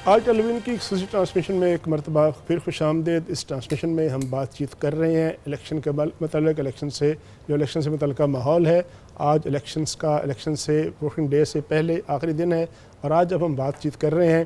آج ٹیلی ویژن کی خصوصی ٹرانسمیشن میں ایک مرتبہ پھر خوش آمدید۔ اس ٹرانسمیشن میں ہم بات چیت کر رہے ہیں الیکشن کے متعلق، الیکشن سے متعلقہ ماحول ہے۔ آج الیکشن سے ووٹنگ ڈے سے پہلے آخری دن ہے، اور آج جب ہم بات چیت کر رہے ہیں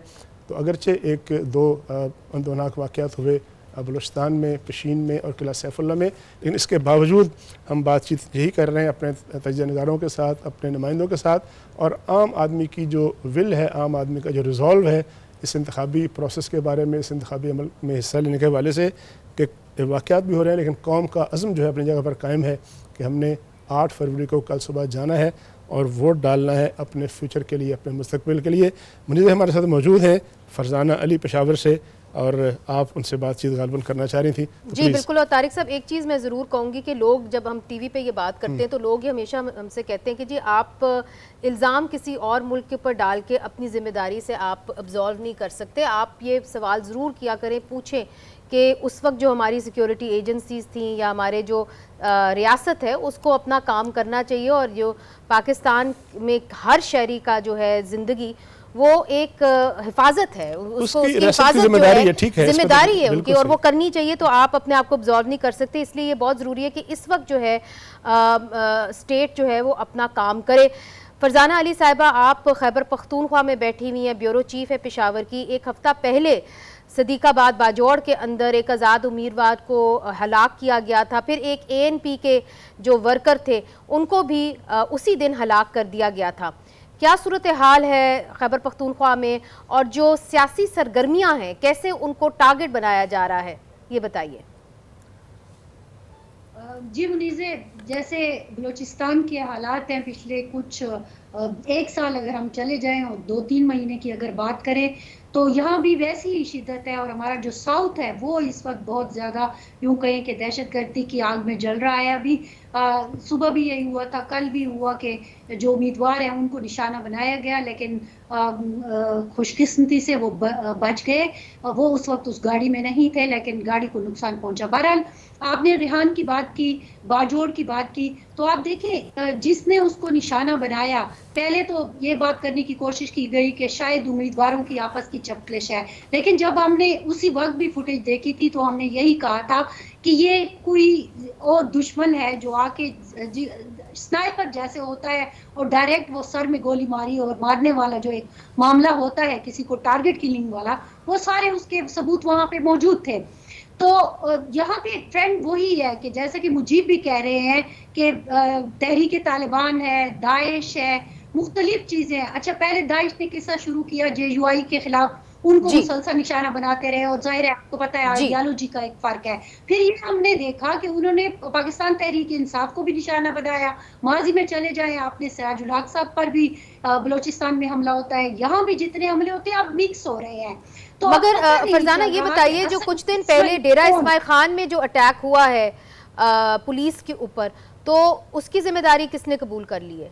تو اگرچہ ایک دو اندوناک واقعات ہوئے بلوچستان میں، پشین میں اور قلعہ سیف اللہ میں، لیکن اس کے باوجود ہم بات چیت یہی کر رہے ہیں اپنے تجزیہ نگاروں کے ساتھ، اپنے نمائندوں کے ساتھ، اور عام آدمی کی جو ول ہے، عام آدمی کا جو ریزولو ہے اس انتخابی پروسیس کے بارے میں، اس انتخابی عمل میں حصہ لینے کے حوالے سے، کہ واقعات بھی ہو رہے ہیں لیکن قوم کا عزم جو ہے اپنی جگہ پر قائم ہے کہ ہم نے 8 فروری کو کل صبح جانا ہے اور ووٹ ڈالنا ہے اپنے فیوچر کے لیے، اپنے مستقبل کے لیے۔ منیزہ ہمارے ساتھ موجود ہیں، فرزانہ علی پشاور سے، اور آپ ان سے بات چیت غالباً کرنا چاہ رہی تھیں۔ جی بالکل، اور طارق صاحب ایک چیز میں ضرور کہوں گی کہ لوگ جب ہم ٹی وی پہ یہ بات کرتے ہیں تو لوگ یہ ہمیشہ ہم سے کہتے ہیں کہ جی آپ الزام کسی اور ملک کے پر ڈال کے اپنی ذمہ داری سے آپ ابزالو نہیں کر سکتے۔ آپ یہ سوال ضرور کیا کریں، پوچھیں کہ اس وقت جو ہماری سیکیورٹی ایجنسیز تھیں یا ہمارے جو ریاست ہے اس کو اپنا کام کرنا چاہیے، اور جو پاکستان میں ہر شہری کا جو ہے زندگی وہ ایک حفاظت ہے، اس کو اس کی حفاظت جو ہے ذمہ داری ہے ان کی، اور وہ کرنی چاہیے۔ تو آپ اپنے آپ کو ابزارو نہیں کر سکتے، اس لیے یہ بہت ضروری ہے کہ اس وقت جو ہے اسٹیٹ جو ہے وہ اپنا کام کرے۔ فرزانہ علی صاحبہ، آپ خیبر پختونخوا میں بیٹھی ہوئی ہیں، بیورو چیف ہے پشاور کی۔ ایک ہفتہ پہلے صدیق آباد باجوڑ کے اندر ایک آزاد امیدوار کو ہلاک کیا گیا تھا، پھر ایک اے این پی کے جو ورکر تھے ان کو بھی اسی دن ہلاک کر دیا گیا تھا۔ کیا صورتحال ہے خیبر پختونخوا میں، اور جو سیاسی سرگرمیاں ہیں کیسے ان کو ٹارگٹ بنایا جا رہا ہے، یہ بتائیے۔ جی منیزے، جیسے بلوچستان کے حالات ہیں پچھلے کچھ 1 سال اگر ہم چلے جائیں اور 2-3 مہینے کی اگر بات کریں تو یہاں بھی ویسی ہی شدت ہے، اور ہمارا جو ساؤتھ ہے وہ اس وقت بہت زیادہ یوں کہیں کہ دہشت گردی کی آگ میں جل رہا ہے۔ ابھی صبح بھی یہی ہوا تھا، کل بھی ہوا کہ جو امیدوار ہیں ان کو نشانہ بنایا گیا، لیکن خوش قسمتی سے وہ بچ گئے۔ وہ اس وقت اس گاڑی میں نہیں تھے لیکن گاڑی کو نقصان پہنچا۔ بہرحال آپ نے ریحان کی بات کی، باجوڑ کی بات کی، تو آپ دیکھیں جس نے اس کو نشانہ بنایا، پہلے تو یہ بات کرنے کی کوشش کی گئی کہ شاید امیدواروں کی آپس کی چپکلش ہے، لیکن جب ہم نے اسی وقت بھی فوٹیج دیکھی تھی تو ہم نے یہی کہا تھا کہ یہ کوئی اور دشمن ہے جو آ کے سنائپر جیسے ہوتا ہے اور ڈائریکٹ وہ سر میں گولی ماری اور مارنے والا جو ایک معاملہ ہوتا ہے کسی کو ٹارگٹ کلنگ والا، وہ سارے اس کے ثبوت وہاں پہ موجود تھے۔ تو یہاں پہ ٹرینڈ وہی ہے کہ جیسے کہ مجیب بھی کہہ رہے ہیں کہ تحریک طالبان ہے، داعش ہے، مختلف چیزیں ہیں۔ اچھا، پہلے داعش نے قصہ شروع کیا JUI کے خلاف، ان کو مسلسل نشانہ بناتے رہے، اور ظاہر ہے آپ کو پتہ ہے آئیڈیالوجی کا ایک فرق ہے۔ پھر یہ ہم نے دیکھا کہ انہوں نے پاکستان تحریک انصاف کو بھی نشانہ بنایا۔ ماضی میں چلے جائیں، آپ نے سراج الحق صاحب پر بھی بلوچستان میں حملہ ہوتا ہے، یہاں بھی جتنے حملے ہوتے ہیں اب مکس ہو رہے ہیں۔ مگر فرزانہ یہ بتائیے، جو کچھ دن پہلے ڈیرہ اسماعیل خان میں جو اٹیک ہوا ہے پولیس کے اوپر، تو اس کی ذمہ داری کس نے قبول کر لی ہے؟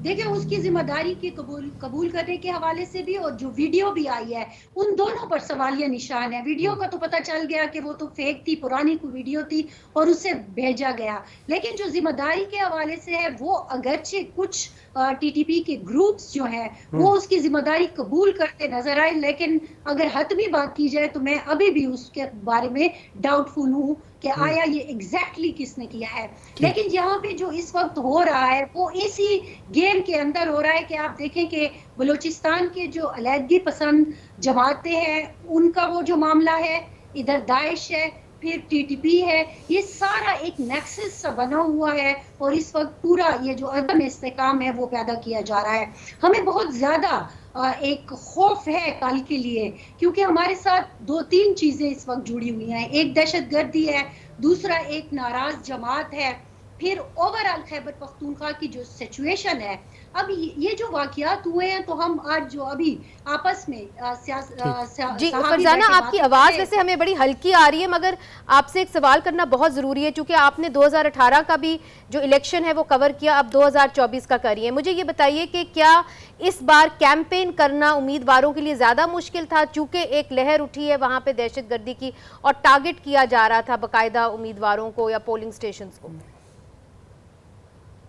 دیکھیں، اس کی ذمہ داری کی قبول کرنے کے حوالے سے بھی، اور جو ویڈیو بھی آئی ہے ان دونوں پر سوالیہ نشان ہے۔ ویڈیو کا تو پتہ چل گیا کہ وہ تو فیک تھی، پرانی کوئی ویڈیو تھی اور اسے بھیجا گیا، لیکن جو ذمہ داری کے حوالے سے ہے وہ اگرچہ کچھ TTP کے گروپس جو ہیں وہ اس کی ذمہ داری قبول کرتے نظر آئے، لیکن اگر حتمی بات کی جائے تو میں ابھی بھی اس کے بارے میں ڈاؤٹ فل ہوں کہ آیا یہ ایگزیکٹلی کس نے کیا ہے۔ لیکن یہاں پہ جو اس وقت ہو رہا ہے وہ اسی گیم کے اندر ہو رہا ہے کہ آپ دیکھیں کہ بلوچستان کے جو علیحدگی پسند جماعتیں ہیں ان کا وہ جو معاملہ ہے، ادھر داعش ہے، پھر TTP ہے، یہ سارا ایک نیکسس سا بنا ہوا ہے، اور اس وقت پورا یہ جو عدم استحکام ہے وہ پیدا کیا جا رہا ہے۔ ہمیں بہت زیادہ ایک خوف ہے کل کے لیے، کیونکہ ہمارے ساتھ 2-3 چیزیں اس وقت جڑی ہوئی ہیں۔ ایک دہشت گردی ہے، دوسرا ایک ناراض جماعت ہے، پھر اوورآل خیبر پختونخوا کی جو سچویشن ہے۔ اب یہ جو واقعات ہوئے ہیں تو ہم آج جو ابھی آپس میں جی فرزانہ، آپ کی آواز ویسے ہمیں بڑی ہلکی آ رہی ہے، مگر آپ سے ایک سوال کرنا بہت ضروری ہے، چونکہ آپ نے 2018 کا بھی جو الیکشن ہے وہ کور کیا، اب 2024 کا کر رہی ہیں۔ مجھے یہ بتائیے کہ کیا اس بار کیمپین کرنا امیدواروں کے لیے زیادہ مشکل تھا، چونکہ ایک لہر اٹھی ہے وہاں پہ دہشت گردی کی اور ٹارگٹ کیا جا رہا تھا باقاعدہ امیدواروں کو یا پولنگ سٹیشنز کو؟